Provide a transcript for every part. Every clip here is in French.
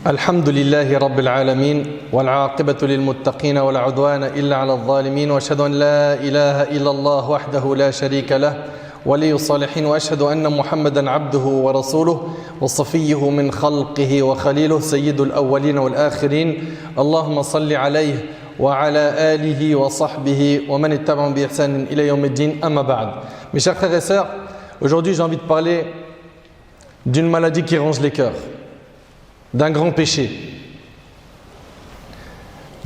الحمد لله رب العالمين والعاقبة للمتقين ولا عدوان إلا على الظالمين وأشهد أن لا إله إلا الله وحده لا شريك له ولي الصالحين وأشهد أن محمدا عبده ورسوله وصفيه من خلقه وخليله سيد الأولين والآخرين اللهم صل عليه وعلى آله وصحبه ومن اتبعهم بإحسان إلى يوم الدين أما بعد. Mes chers frères et sœurs, aujourd'hui j'ai envie de parler d'une maladie qui ronge les cœurs, d'un grand péché,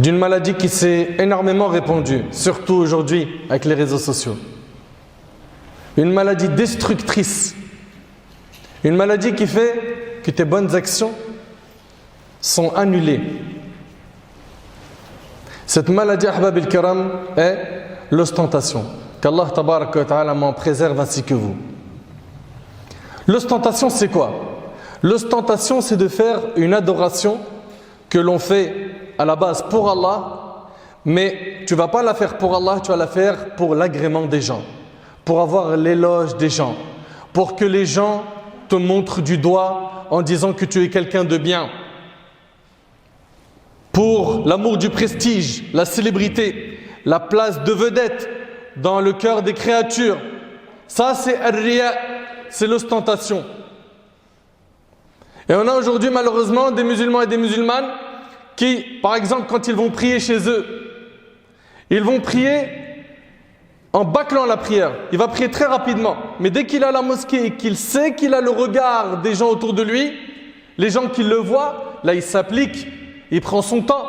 d'une maladie qui s'est énormément répandue, surtout aujourd'hui avec les réseaux sociaux. Une maladie destructrice, une maladie qui fait que tes bonnes actions sont annulées. Cette maladie, ahbab al-kiram, est l'ostentation. Qu'Allah tabaraka wa ta'ala m'en préserve ainsi que vous. L'ostentation, c'est quoi? L'ostentation, c'est de faire une adoration que l'on fait à la base pour Allah, mais tu ne vas pas la faire pour Allah, tu vas la faire pour l'agrément des gens, pour avoir l'éloge des gens, pour que les gens te montrent du doigt en disant que tu es quelqu'un de bien, pour l'amour du prestige, la célébrité, la place de vedette dans le cœur des créatures. Ça, c'est ar-riya, c'est l'ostentation. Et on a aujourd'hui malheureusement des musulmans et des musulmanes qui, par exemple, quand ils vont prier chez eux, ils vont prier en bâclant la prière. Il va prier très rapidement. Mais dès qu'il est à la mosquée et qu'il sait qu'il a le regard des gens autour de lui, les gens qui le voient, là il s'applique, il prend son temps.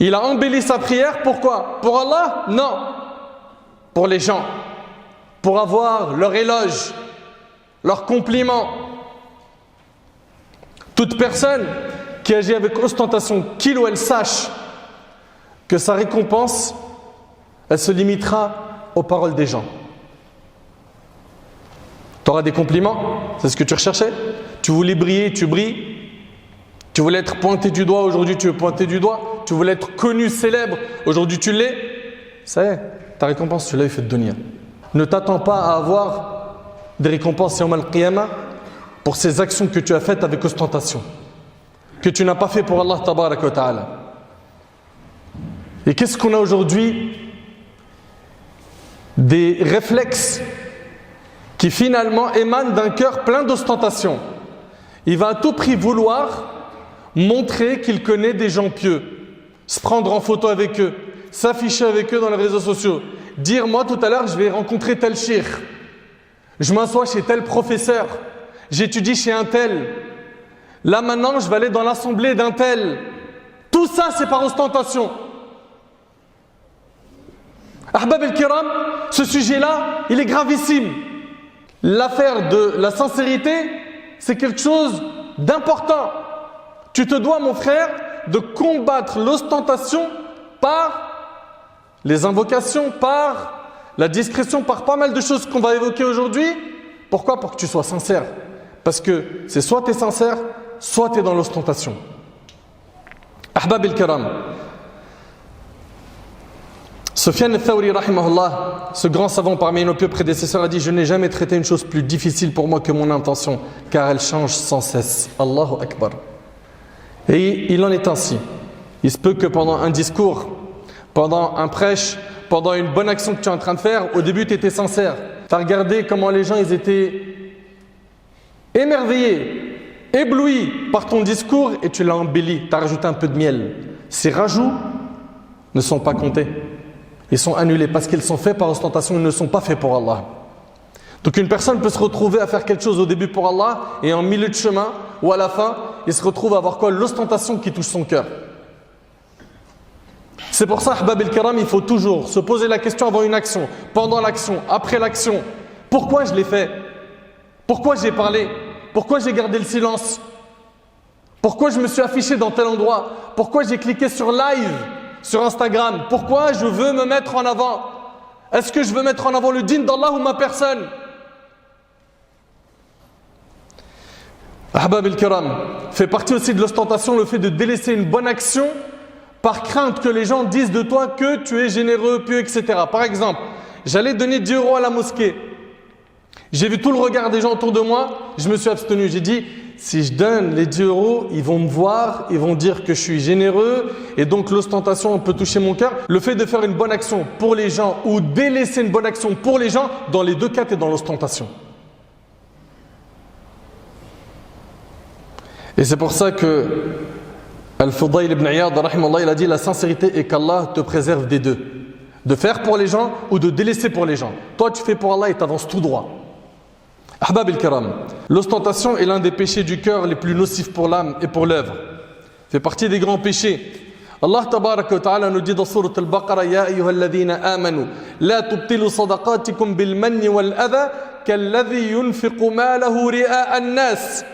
Il a embelli sa prière, pourquoi? Pour Allah? Non. Pour les gens. Pour avoir leur éloge, leur compliment. Toute personne qui agit avec ostentation, qu'il ou elle sache que sa récompense, elle se limitera aux paroles des gens. Tu auras des compliments, c'est ce que tu recherchais. Tu voulais briller, tu brilles. Tu voulais être pointé du doigt, aujourd'hui tu es pointé du doigt. Tu voulais être connu, célèbre, aujourd'hui tu l'es. Ça y est, ta récompense, tu l'as eu fait de dunya. Ne t'attends pas à avoir des récompenses yawm al-qiyamah pour ces actions que tu as faites avec ostentation, que tu n'as pas fait pour Allah tabaraka wa ta'ala. Et qu'est-ce qu'on a aujourd'hui? Des réflexes qui finalement émanent d'un cœur plein d'ostentation. Il va à tout prix vouloir montrer qu'il connaît des gens pieux, se prendre en photo avec eux, s'afficher avec eux dans les réseaux sociaux, dire moi tout à l'heure je vais rencontrer tel cheikh, je m'assois chez tel professeur, j'étudie chez un tel, là maintenant je vais aller dans l'assemblée d'un tel. Tout ça c'est par ostentation. Ahbab al-kiram, ce sujet-là il est gravissime. L'affaire de la sincérité c'est quelque chose d'important. Tu te dois, mon frère, de combattre l'ostentation par les invocations, par la discrétion, par pas mal de choses qu'on va évoquer aujourd'hui. Pourquoi? Pour que tu sois sincère. Parce que c'est soit tu es sincère, soit tu es dans l'ostentation. Ahbab al-kiram. Sufyan al-Thawri, rahimahullah, ce grand savant parmi nos pieux prédécesseurs, a dit: je n'ai jamais traité une chose plus difficile pour moi que mon intention, car elle change sans cesse. Allahu Akbar. Et il en est ainsi. Il se peut que pendant un discours, pendant un prêche, pendant une bonne action que tu es en train de faire, au début tu étais sincère. Tu as regardé comment les gens ils étaient émerveillés, éblouis par ton discours et tu l'as embelli, tu as rajouté un peu de miel. Ces rajouts ne sont pas comptés. Ils sont annulés parce qu'ils sont faits par ostentation, ils ne sont pas faits pour Allah. Donc une personne peut se retrouver à faire quelque chose au début pour Allah et en milieu de chemin ou à la fin, il se retrouve à avoir quoi? L'ostentation qui touche son cœur. C'est pour ça, ahbab al-kiram, il faut toujours se poser la question avant une action, pendant l'action, après l'action. Pourquoi je l'ai fait? Pourquoi j'ai parlé? Pourquoi j'ai gardé le silence? Pourquoi je me suis affiché dans tel endroit? Pourquoi j'ai cliqué sur live sur Instagram? Pourquoi je veux me mettre en avant? Est-ce que je veux mettre en avant le dîn d'Allah ou ma personne? Ahbab al-kiram, fait partie aussi de l'ostentation le fait de délaisser une bonne action par crainte que les gens disent de toi que tu es généreux, pieux, etc. Par exemple, j'allais donner 10 € à la mosquée. J'ai vu tout le regard des gens autour de moi, je me suis abstenu. J'ai dit, si je donne les 10 euros, ils vont me voir, ils vont dire que je suis généreux et donc l'ostentation peut toucher mon cœur. Le fait de faire une bonne action pour les gens ou délaisser une bonne action pour les gens, dans les deux cas, tu es dans l'ostentation. Et c'est pour ça que Al-Fudayl ibn Iyad, rahimahullah, il a dit la sincérité est qu'Allah te préserve des deux. De faire pour les gens ou de délaisser pour les gens. Toi, tu fais pour Allah et tu avances tout droit. Ahbab al-Kiram, l'ostentation est l'un des péchés du cœur les plus nocifs pour l'âme et pour l'œuvre. Fait partie des grands péchés. Allah tabaraka wa ta'ala nous dit dans Sourate Al-Baqarah Ya ayyuhalladhina amanu la tubtilu sadaqatikum bil manni wal adha kalladhi yunfiqu malahu ri'a an-nas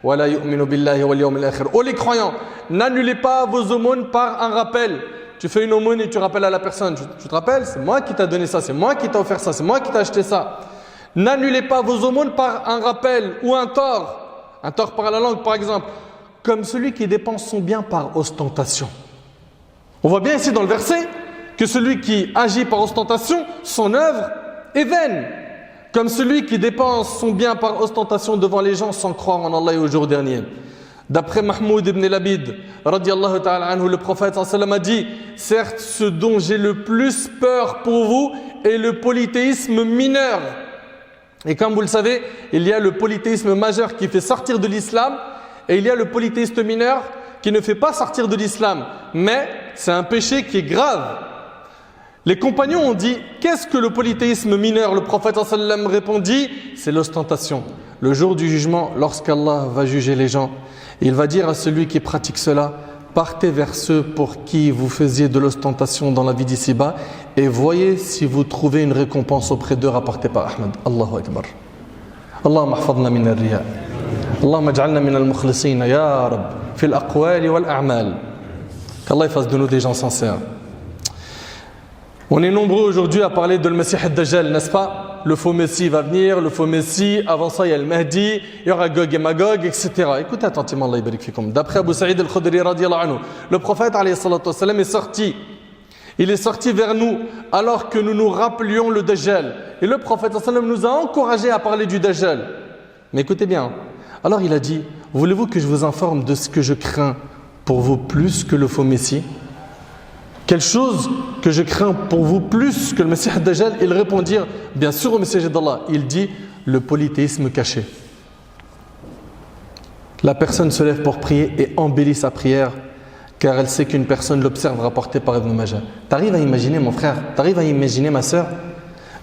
wa la yu'minu billahi wal yawmil akhir. Oh les croyants, n'annulez pas vos aumônes par un rappel. Tu fais une aumône et tu rappelles à la personne. Tu te rappelles, c'est moi qui t'a donné ça, c'est moi qui t'a offert ça, c'est moi qui t'a acheté ça. N'annulez pas vos aumônes par un rappel ou un tort par la langue par exemple, comme celui qui dépense son bien par ostentation. On voit bien ici dans le verset que celui qui agit par ostentation, son œuvre est vaine. Comme celui qui dépense son bien par ostentation devant les gens sans croire en Allah et au jour dernier. D'après Mahmoud ibn Labid, radiallahu ta'ala anhu, le prophète sallam a dit « Certes, ce dont j'ai le plus peur pour vous est le polythéisme mineur. » Et comme vous le savez, il y a le polythéisme majeur qui fait sortir de l'islam et il y a le polythéisme mineur qui ne fait pas sortir de l'islam. Mais c'est un péché qui est grave. Les compagnons ont dit « Qu'est-ce que le polythéisme mineur ?» Le prophète sallam répondit « C'est l'ostentation. Le jour du jugement, lorsqu'Allah va juger les gens, il va dire à celui qui pratique cela « Partez vers ceux pour qui vous faisiez de l'ostentation dans la vie d'ici-bas et voyez si vous trouvez une récompense auprès d'eux rapportée par Ahmed. » Allahu Akbar. Allahumma hafadna min al-riya. Allahumma ij'alna min al-mukhlisina ya Rab fi al-aqwali wal-a'mal. Qu'Allah fasse de nous des gens sincères. On est nombreux aujourd'hui à parler de le Messie ad-Dajjal, n'est-ce pas? Le faux Messie va venir, le faux Messie, avant ça il y a le Mahdi, il y aura Gog et Magog, etc. Écoutez attentivement, Allah barik fikum. D'après Abu Sa'id al-Khudri radiyallahu anhu, le prophète alayhi salatu wassalam est sorti. Il est sorti vers nous alors que nous nous rappelions le Dajjal. Et le prophète sallam nous a encouragés à parler du Dajjal. Mais écoutez bien, alors il a dit, voulez-vous que je vous informe de ce que je crains pour vous plus que le faux Messie? Quelle chose que je crains pour vous plus que le Messie ad-Dajjal? Ils répondirent, bien sûr au messager d'Allah. Il dit, le polythéisme caché. La personne se lève pour prier et embellit sa prière car elle sait qu'une personne l'observe, rapporté par Ibn Majah. T'arrives à imaginer mon frère, t'arrives à imaginer ma sœur,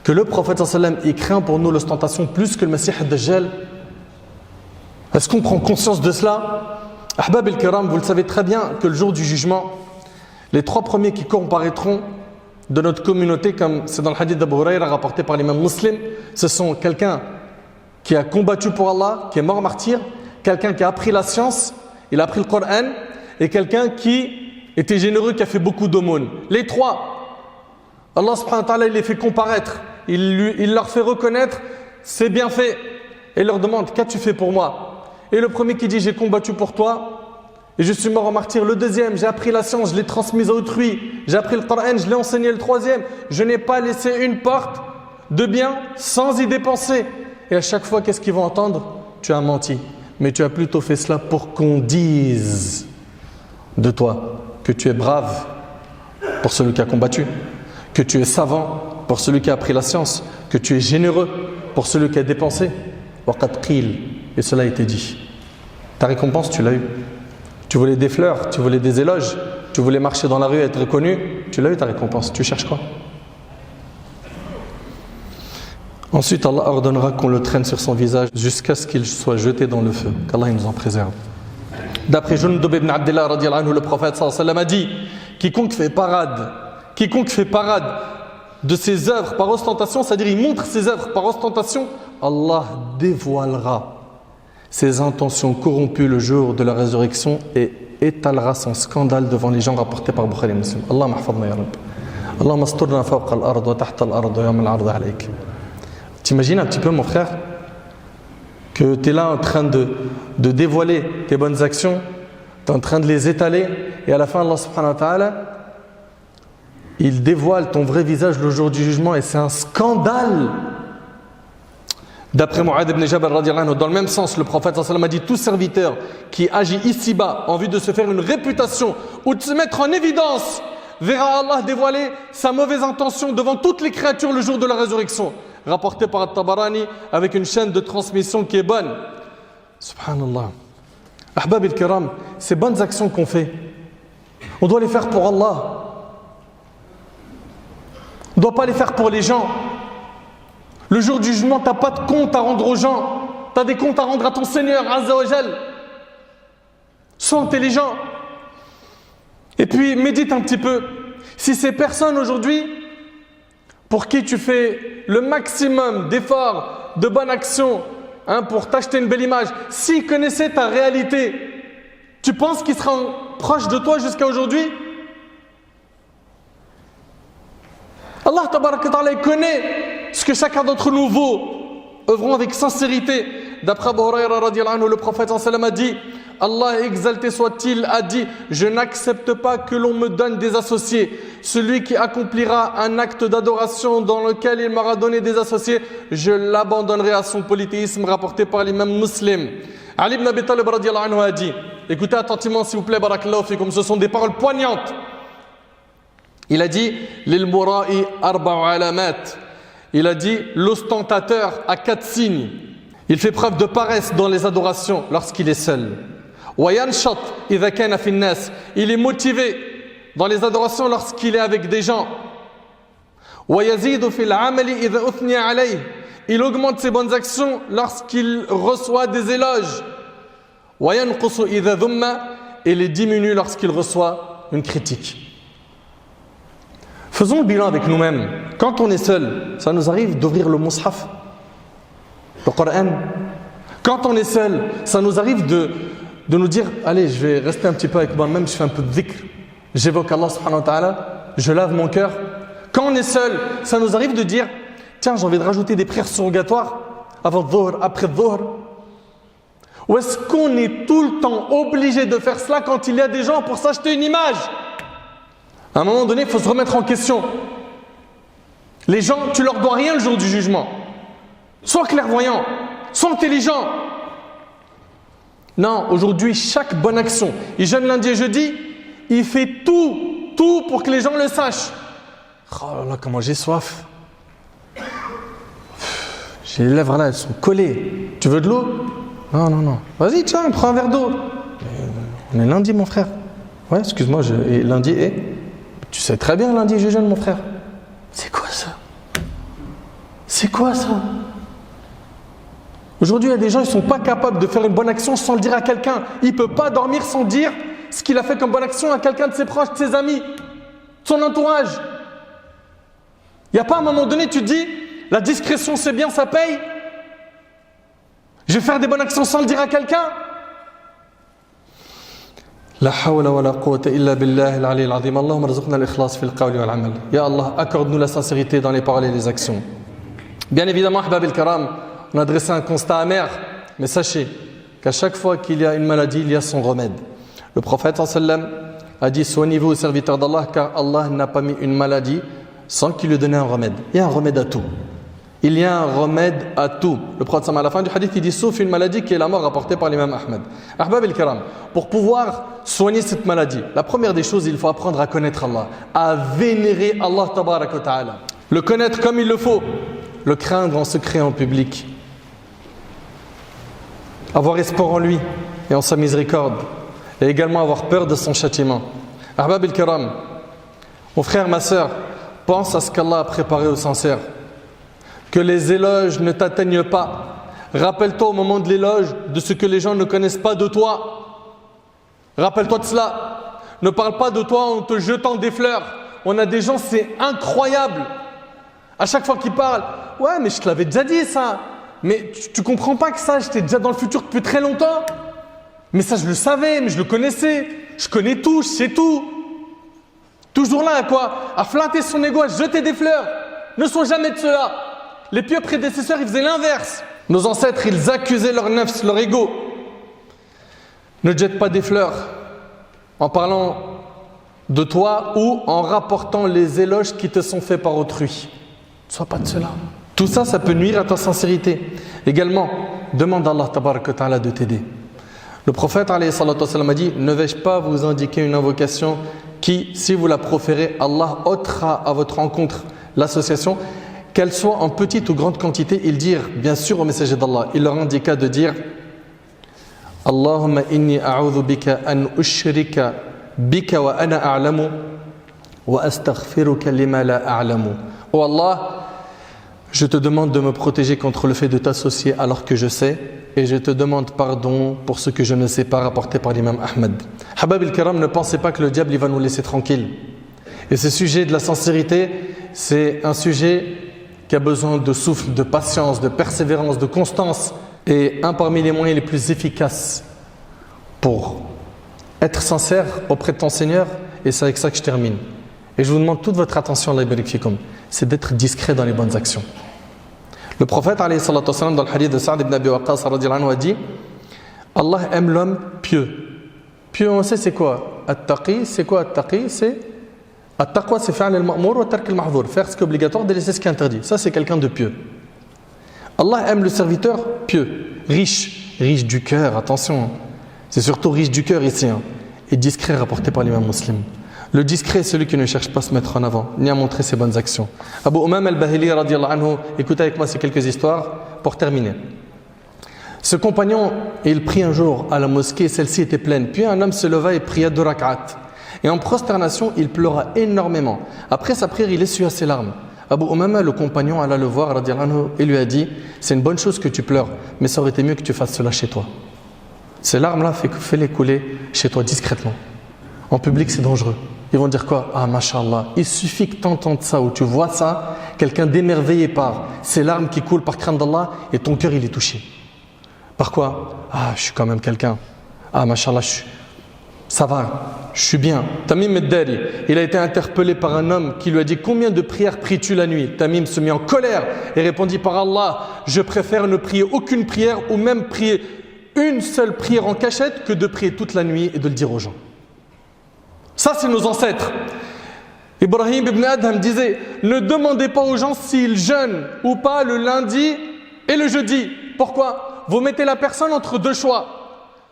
que le prophète sallam il craint pour nous l'ostentation plus que le Messie ad-Dajjal? Est-ce qu'on prend conscience de cela? Ahbab al-Kiram, vous le savez très bien que le jour du jugement, les trois premiers qui comparaîtront de notre communauté, comme c'est dans le hadith d'Abu Hurayra rapporté par l'imam Muslim, ce sont quelqu'un qui a combattu pour Allah, qui est mort martyr, quelqu'un qui a appris la science, il a appris le Coran, et quelqu'un qui était généreux, qui a fait beaucoup d'aumônes. Les trois, Allah subhanahu wa ta'ala, il les fait comparaître, il leur fait reconnaître ses bienfaits, et leur demande, qu'as-tu fait pour moi? Et le premier qui dit, j'ai combattu pour toi, et je suis mort en martyr. Le deuxième, j'ai appris la science, je l'ai transmise à autrui. J'ai appris le Coran, je l'ai enseigné. Le troisième, je n'ai pas laissé une porte de bien sans y dépenser. Et à chaque fois, qu'est-ce qu'ils vont entendre? Tu as menti. Mais tu as plutôt fait cela pour qu'on dise de toi que tu es brave pour celui qui a combattu, que tu es savant pour celui qui a appris la science, que tu es généreux pour celui qui a dépensé. Waqad qil. Et cela a été dit. Ta récompense, tu l'as eue. Tu voulais des fleurs, tu voulais des éloges, tu voulais marcher dans la rue et être reconnu, tu l'as eu ta récompense, tu cherches quoi? Ensuite, Allah ordonnera qu'on le traîne sur son visage jusqu'à ce qu'il soit jeté dans le feu, qu'Allah nous en préserve. D'après Jundub ibn Abdillah radiyallahu anhu, le prophète sallallahu alayhi wa sallam a dit, quiconque fait parade de ses œuvres par ostentation, c'est-à-dire il montre ses œuvres par ostentation, Allah dévoilera ses intentions corrompues le jour de la résurrection et étalera son scandale devant les gens, rapportés par Bukhari et Muslim. Allah mahfadna ya Rabb. Allah masturna fawqa al-ard wa tahta al-ard wa yawm al-ard alayk. T'imagines un petit peu mon frère que tu es là en train de dévoiler tes bonnes actions, tu es en train de les étaler et à la fin Allah subhanahu wa ta'ala il dévoile ton vrai visage le jour du jugement et c'est un scandale D'après Mu'adh ibn Jabal radiallahu anhu, dans le même sens, le prophète sallallahu alayhi wa sallam a dit tout serviteur qui agit ici-bas en vue de se faire une réputation ou de se mettre en évidence verra Allah dévoiler sa mauvaise intention devant toutes les créatures le jour de la résurrection. Rapporté par At-Tabarani avec une chaîne de transmission qui est bonne. Subhanallah. Ahbab al-Kiram, ces bonnes actions qu'on fait, on doit les faire pour Allah. On ne doit pas les faire pour les gens. Le jour du jugement, tu n'as pas de compte à rendre aux gens. Tu as des comptes à rendre à ton Seigneur, Azza wa Jal. Sois intelligent. Et puis, médite un petit peu. Si ces personnes aujourd'hui, pour qui tu fais le maximum d'efforts, de bonnes actions, pour t'acheter une belle image, s'ils connaissaient ta réalité, tu penses qu'ils seront proches de toi jusqu'à aujourd'hui? Allah tabaraka ta'ala connaît ce que chacun d'entre nous vaut. Œuvrons avec sincérité. D'après Abu Hurayra radiallahu anhu, le prophète sallallahu alayhi wa sallam a dit, Allah exalté soit-il a dit, je n'accepte pas que l'on me donne des associés. Celui qui accomplira un acte d'adoration dans lequel il m'aura donné des associés, je l'abandonnerai à son polythéisme, rapporté par l'imam Muslim. Ali ibn Abi Talib radiallahu anhu a dit, écoutez attentivement s'il vous plaît, barakallahu fikum, ce sont des paroles poignantes. Il a dit, lil mura'i arba'u alamat. Il a dit, l'ostentateur a 4 signes. Il fait preuve de paresse dans les adorations lorsqu'il est seul. وَيَنْشَطْ إِذَا كَانَ فِي النَّاسِ. Il est motivé dans les adorations lorsqu'il est avec des gens. وَيَزِيدُ فِي الْعَمَلِ إِذَا أُثْنِيَ عَلَيْهِ. Il augmente ses bonnes actions lorsqu'il reçoit des éloges. وَيَنْقُصُ إِذَا ذُمَّ. Et les diminue lorsqu'il reçoit une critique. Faisons le bilan avec nous-mêmes. Quand on est seul, ça nous arrive d'ouvrir le mushaf, le Coran. Quand on est seul, ça nous arrive de nous dire, allez, je vais rester un petit peu avec moi-même, je fais un peu de dhikr, j'évoque Allah subhanahu wa ta'ala, je lave mon cœur. Quand on est seul, ça nous arrive de dire, tiens, j'ai envie de rajouter des prières surrogatoires avant dhuhr, après dhuhr. Ou est-ce qu'on est tout le temps obligé de faire cela quand il y a des gens pour s'acheter une image? À un moment donné, il faut se remettre en question. Les gens, tu leur dois rien le jour du jugement. Sois clairvoyant, sois intelligent. Non, aujourd'hui, chaque bonne action, il jeûne lundi et jeudi, il fait tout pour que les gens le sachent. Oh là là, comment j'ai soif. J'ai les lèvres là, elles sont collées. Tu veux de l'eau? Non. Vas-y, tiens, prends un verre d'eau. On est lundi, mon frère. Ouais, excuse-moi, lundi est... Tu sais très bien, lundi, je jeûne, mon frère. C'est quoi ça? C'est quoi ça? Aujourd'hui, il y a des gens, ils ne sont pas capables de faire une bonne action sans le dire à quelqu'un. Il ne peut pas dormir sans dire ce qu'il a fait comme bonne action à quelqu'un de ses proches, de ses amis, de son entourage. Il n'y a pas un moment donné, tu te dis, la discrétion c'est bien, ça paye. Je vais faire des bonnes actions sans le dire à quelqu'un. La hawla wa la quwwata illa billahi al-ali al-azim. Allahumma rzuqna al-ikhlas fi al-qawli wal-amal. Ya Allah, accorde-nous la sincérité dans les paroles et les actions. Bien évidemment, ahbab al-kiram, on a dressé un constat amer, mais sachez qu'à chaque fois qu'il y a une maladie, il y a son remède. Le prophète sallam a dit, soignez-vous, serviteurs d'Allah, car Allah n'a pas mis une maladie sans qu'il lui donne un remède. Il y a un remède à tout. Il y a un remède à tout. Le prophète à la fin du hadith, il dit, sauf une maladie qui est la mort, rapportée par l'imam Ahmed. Ahbab al-kiram, pour pouvoir soigner cette maladie, la première des choses, il faut apprendre à connaître Allah, à vénérer Allah tabarak wa ta'ala. Le connaître comme il le faut, le craindre en secret, en public. Avoir espoir en lui et en sa miséricorde, et également avoir peur de son châtiment. Ahbab al-kiram, mon frère, ma soeur, pense à ce qu'Allah a préparé aux sincères. Que les éloges ne t'atteignent pas. Rappelle-toi au moment de l'éloge de ce que les gens ne connaissent pas de toi. Rappelle-toi de cela. Ne parle pas de toi en te jetant des fleurs. On a des gens, c'est incroyable. À chaque fois qu'ils parlent, ouais, mais je te l'avais déjà dit ça. Mais tu comprends pas que ça, j'étais déjà dans le futur depuis très longtemps. Mais ça, je le savais, mais je le connaissais. Je connais tout, je sais tout. Toujours là à quoi? À flatter son ego, à jeter des fleurs. Ne sois jamais de cela. Les pieux prédécesseurs, ils faisaient l'inverse. Nos ancêtres, ils accusaient leur nefs, leur ego. Ne jette pas des fleurs en parlant de toi ou en rapportant les éloges qui te sont faits par autrui. Ne sois pas de cela. Tout ça, ça peut nuire à ta sincérité. Également, demande à Allah tabaraka wa ta'ala de t'aider. Le prophète alayhi salatu wa sallam a dit: ne vais-je pas vous indiquer une invocation qui, si vous la proférez, Allah ôtera à votre rencontre l'association, qu'elle soit en petite ou grande quantité. Ils dirent, bien sûr, au messager d'Allah, il leur indiqua de dire: Allahumma inni a'udhu bika an ushrika bika wa ana a'lamu wa astaghfiruka lima la a'lamu. Oh Allah, je te demande de me protéger contre le fait de t'associer alors que je sais, et je te demande pardon pour ce que je ne sais pas, rapporté par l'imam Ahmed. Habab al-Kiram, ne pensez pas que le diable il va nous laisser tranquilles. Et ce sujet de la sincérité, c'est un sujet qui a besoin de souffle, de patience, de persévérance, de constance. Et un parmi les moyens les plus efficaces pour être sincère auprès de ton Seigneur, et c'est avec ça que je termine. Et je vous demande toute votre attention, Allah yabarik fikum, c'est d'être discret dans les bonnes actions. Le prophète, alayhi salatu wassalam, dans le hadith de Sa'd ibn Abi Waqqas, radiyallahu anhu, a dit: Allah aime l'homme pieux. Pieux, on sait c'est quoi? At-taqi, c'est quoi at-taqi? C'est at-taqwa, c'est faire al-ma'mour wa tark al-mahdhur, faire ce qui est obligatoire, délaisser ce qui est interdit. Ça, c'est quelqu'un de pieux. Allah aime le serviteur pieux, riche du cœur, attention. C'est surtout riche du cœur ici, et discret, rapporté par l'imam Muslim. Le discret est celui qui ne cherche pas à se mettre en avant, ni à montrer ses bonnes actions. Abu Umam al-Bahili, radiyallahu anhu, écoutez avec moi ces quelques histoires pour terminer. Ce compagnon, il prie un jour à la mosquée, celle-ci était pleine. Puis un homme se leva et pria 2 rak'at. Et en prosternation, il pleura énormément. Après sa prière, il essuya ses larmes. Abu Umama, le compagnon, alla le voir, radiyallahu anhu, et lui a dit: c'est une bonne chose que tu pleures, mais ça aurait été mieux que tu fasses cela chez toi. Ces larmes-là, fais-les couler chez toi discrètement. En public, c'est dangereux. Ils vont dire quoi? Ah, mashallah, il suffit que tu entends ça ou tu vois ça, quelqu'un d'émerveillé par ces larmes qui coulent par crainte d'Allah, et ton cœur il est touché. Par quoi? Ah, je suis quand même quelqu'un. Ah, mashallah, ça va, je suis bien. Tamim al-Dari, il a été interpellé par un homme qui lui a dit: combien de prières pries-tu la nuit? Tamim se mit en colère et répondit: par Allah, je préfère ne prier aucune prière ou même prier une seule prière en cachette que de prier toute la nuit et de le dire aux gens. Ça, c'est nos ancêtres. Ibrahim ibn Adham disait: ne demandez pas aux gens s'ils jeûnent ou pas le lundi et le jeudi. Pourquoi? Vous mettez la personne entre 2 choix.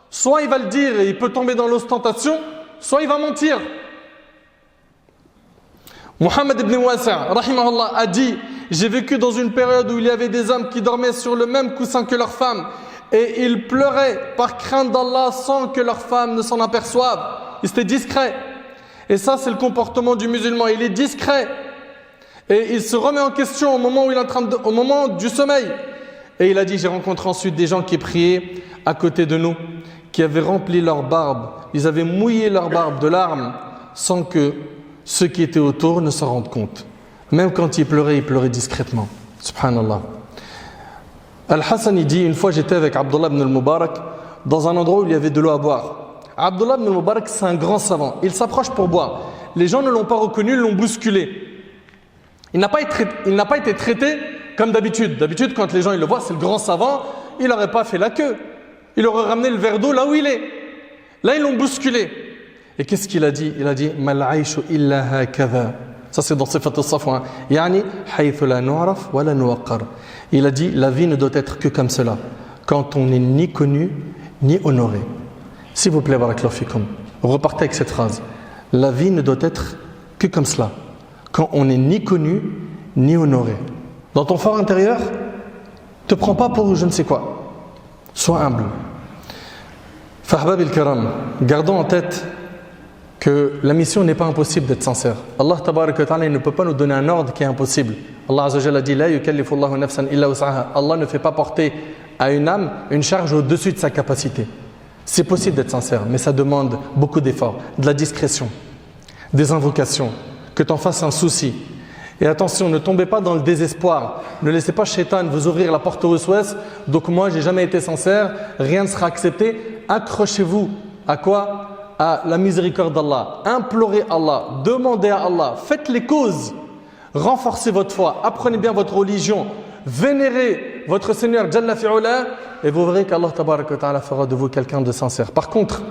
Soit il va le dire et il peut tomber dans l'ostentation, soit il va mentir. Muhammad ibn Wasi' rahimahullah a dit: j'ai vécu dans une période où il y avait des hommes qui dormaient sur le même coussin que leurs femmes et ils pleuraient par crainte d'Allah sans que leurs femmes ne s'en aperçoivent. Ils étaient discrets. Et ça, c'est le comportement du musulman. Il est discret. Et il se remet en question au moment où il est au moment du sommeil. Et il a dit: j'ai rencontré ensuite des gens qui priaient à côté de nous, qui avaient rempli leur barbe. Ils avaient mouillé leur barbe de larmes sans que ceux qui étaient autour ne s'en rendent compte. Même quand ils pleuraient discrètement. Subhanallah. Al-Hassan, il dit: une fois j'étais avec Abdullah ibn al-Mubarak dans un endroit où il y avait de l'eau à boire. Abdullah ibn al-Mubarak, c'est un grand savant. Il s'approche pour boire. Les gens ne l'ont pas reconnu, ils l'ont bousculé. Il n'a pas été traité comme d'habitude. D'habitude, quand les gens ils le voient, c'est le grand savant, il n'aurait pas fait la queue. Il aurait ramené le verre d'eau là où il est. Là, ils l'ont bousculé. Et qu'est-ce qu'il a dit? Il a dit: Mal aïshu illa hakadha. Ça, c'est dans Sifat al-Safwa. Yani, haythu la nu'raf wa la nuwaqqar. Il a dit: la vie ne doit être que comme cela, quand on n'est ni connu ni honoré. S'il vous plaît, barakallahu fikum, repartez avec cette phrase. La vie ne doit être que comme cela, quand on n'est ni connu ni honoré. Dans ton fort intérieur, ne te prends pas pour je ne sais quoi. Sois humble. Fahbab il-Karam, gardons en tête que la mission n'est pas impossible d'être sincère. Allah tabaraka wa ta'ala ne peut pas nous donner un ordre qui est impossible. Allah azza wa jalla a dit: La yukallifu Allahu nafsan illa wus'aha. Allah ne fait pas porter à une âme une charge au-dessus de sa capacité. C'est possible d'être sincère, mais ça demande beaucoup d'efforts, de la discrétion, des invocations, que tu en fasses un souci. Et attention, ne tombez pas dans le désespoir. Ne laissez pas Shaitan vous ouvrir la porte au waswas. Donc moi, j'ai jamais été sincère, rien ne sera accepté. Accrochez-vous à quoi? À la miséricorde d'Allah. Implorez Allah, demandez à Allah, faites les causes. Renforcez votre foi, apprenez bien votre religion, vénérez votre Seigneur Jalla fi'ula, et vous verrez qu'Allah tabaraka wa ta'ala fera de vous quelqu'un de sincère. Par contre,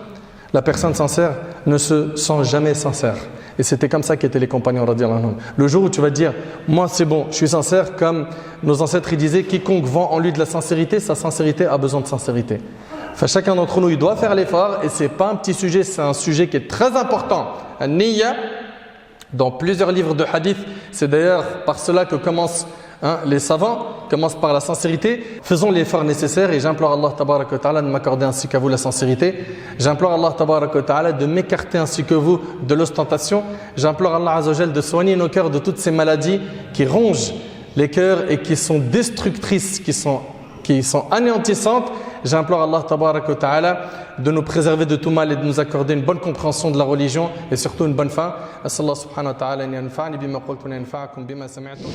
la personne sincère ne se sent jamais sincère. Et c'était comme ça qu'étaient les compagnons radiyallahu anhum. Le jour où tu vas dire, moi c'est bon, je suis sincère, comme nos ancêtres ils disaient, quiconque vend en lui de la sincérité, sa sincérité a besoin de sincérité. Enfin, chacun d'entre nous, il doit faire l'effort et c'est pas un petit sujet, c'est un sujet qui est très important. An-niyya, dans plusieurs livres de hadith, c'est d'ailleurs par cela que commencent les savants, commencent par la sincérité. Faisons l'effort nécessaire et j'implore Allah tabaraka wa ta'ala de m'accorder ainsi qu'à vous la sincérité. J'implore Allah tabaraka wa ta'ala de m'écarter ainsi que vous de l'ostentation. J'implore Allah azza wa jal de soigner nos cœurs de toutes ces maladies qui rongent les cœurs et qui sont destructrices, qui sont anéantissantes. J'implore Allah tabaraka wa ta'ala de nous préserver de tout mal et de nous accorder une bonne compréhension de la religion et surtout une bonne fin. As'Allah subhanahu wa ta'ala an yanfa'ani bima qultu wa yanfa'akum bima sami'tum.